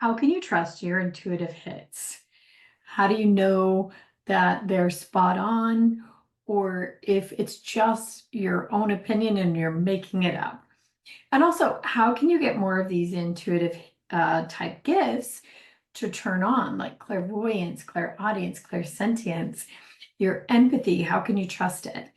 How can you trust your intuitive hits? How do you know that they're spot on or if it's just your own opinion and you're making it up? And also, how can you get more of these intuitive type gifts to turn on, like clairvoyance, clairaudience, clairsentience, your empathy? How can you trust it?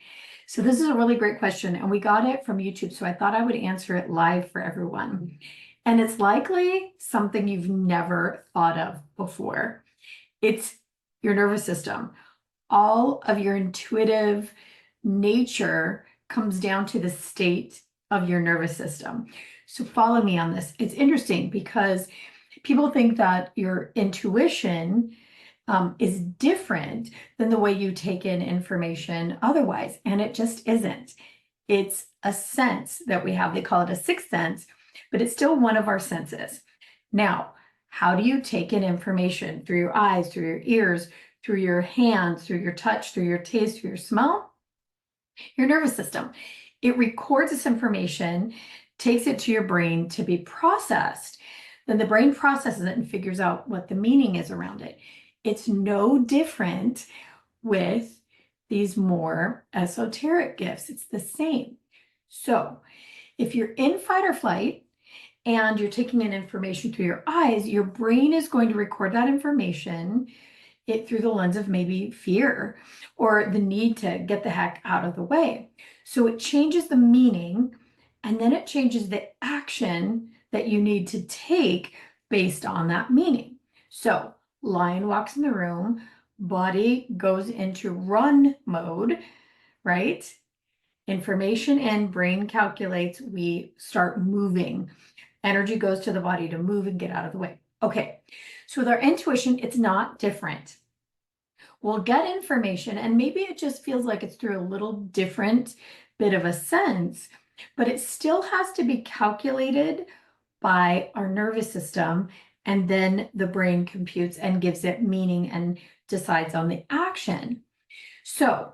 So this is a really great question, and we got it from YouTube, so I thought I would answer it live for everyone. And it's likely something you've never thought of before. It's your nervous system. All of your intuitive nature comes down to the state of your nervous system. So follow me on this. It's interesting because people think that your intuition is different than the way you take in information otherwise, and it just isn't. It's a sense that we have. They call it a sixth sense, but it's still one of our senses. Now, how do you take in information? Through your eyes, through your ears, through your hands, through your touch, through your taste, through your smell? Your nervous system. It records this information, takes it to your brain to be processed. Then the brain processes it and figures out what the meaning is around it. It's no different with these more esoteric gifts. It's the same. So if you're in fight or flight and you're taking in information through your eyes, your brain is going to record that information through the lens of maybe fear or the need to get the heck out of the way. So it changes the meaning, and then it changes the action that you need to take based on that meaning. So lion walks in the room, body goes into run mode, right? Information and brain calculates, we start moving. Energy goes to the body to move and get out of the way. Okay, so with our intuition, it's not different. We'll get information, and maybe it just feels like it's through a little different bit of a sense, but it still has to be calculated by our nervous system, and then the brain computes and gives it meaning and decides on the action. So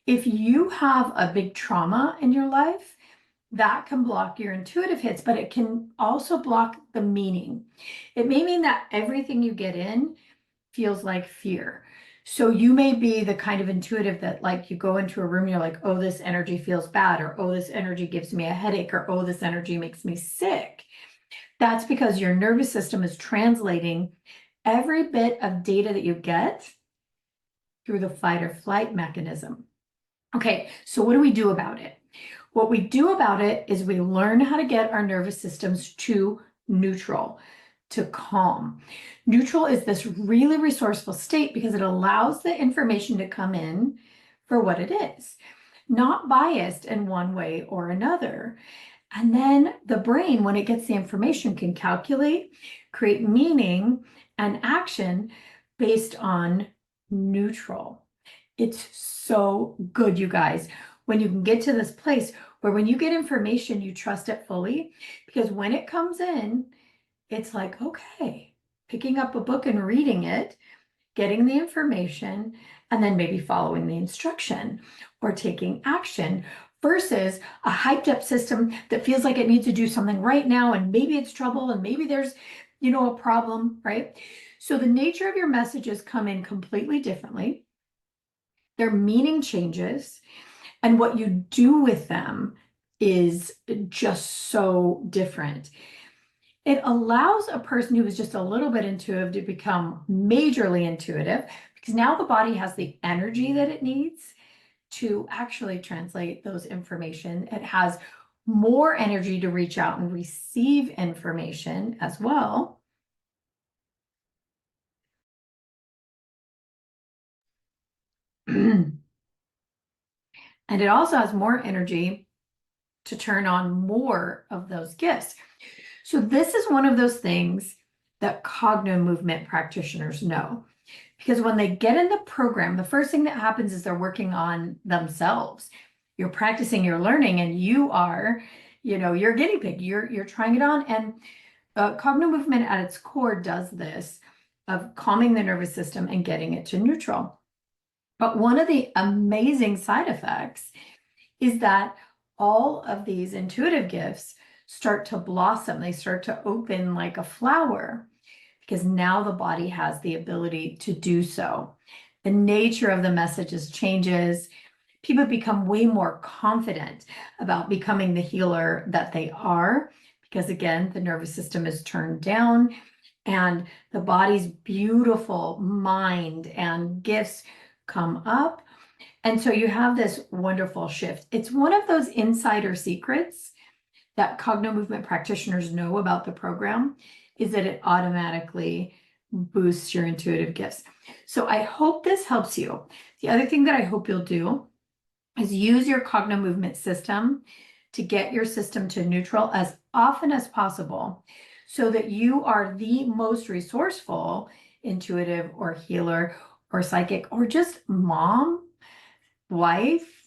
if you have a big trauma in your life, that can block your intuitive hits, but it can also block the meaning. It may mean that everything you get in feels like fear. So you may be the kind of intuitive that, like, you go into a room, you're like, oh, this energy feels bad, or oh, this energy gives me a headache, or oh, this energy makes me sick. That's because your nervous system is translating every bit of data that you get through the fight or flight mechanism. Okay, so what do we do about it? What we do about it is we learn how to get our nervous systems to neutral, to calm. Neutral is this really resourceful state because it allows the information to come in for what it is, not biased in one way or another. And then the brain, when it gets the information, can calculate, create meaning and action based on neutral. It's so good, you guys, when you can get to this place where when you get information, you trust it fully, because when it comes in, it's like, okay, picking up a book and reading it, getting the information, and then maybe following the instruction or taking action versus a hyped up system that feels like it needs to do something right now. And maybe it's trouble and maybe there's, a problem, right? So the nature of your messages come in completely differently. Their meaning changes, and what you do with them is just so different. It allows a person who is just a little bit intuitive to become majorly intuitive, because now the body has the energy that it needs to actually translate those information. It has more energy to reach out and receive information as well. And it also has more energy to turn on more of those gifts. So this is one of those things that Cognomovement practitioners know, because when they get in the program, the first thing that happens is they're working on themselves. You're practicing, you're learning, and you are, you're a guinea pig. You're trying it on, and Cognomovement at its core does this of calming the nervous system and getting it to neutral. But one of the amazing side effects is that all of these intuitive gifts start to blossom. They start to open like a flower, because now the body has the ability to do so. The nature of the messages changes. People become way more confident about becoming the healer that they are, because again, the nervous system is turned down and the body's beautiful mind and gifts come up. And so you have this wonderful shift. It's one of those insider secrets that Cognomovement practitioners know about the program, is that it automatically boosts your intuitive gifts. So I hope this helps you. The other thing that I hope you'll do is use your Cognomovement system to get your system to neutral as often as possible so that you are the most resourceful intuitive or healer or psychic or just mom, wife,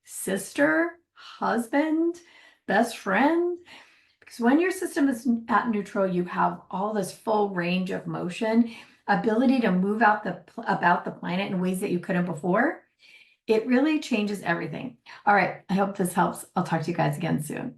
sister, husband, best friend. Because when your system is at neutral, you have all this full range of motion, ability to move out about the planet in ways that you couldn't before. It really changes everything. All right, I hope this helps. I'll talk to you guys again soon.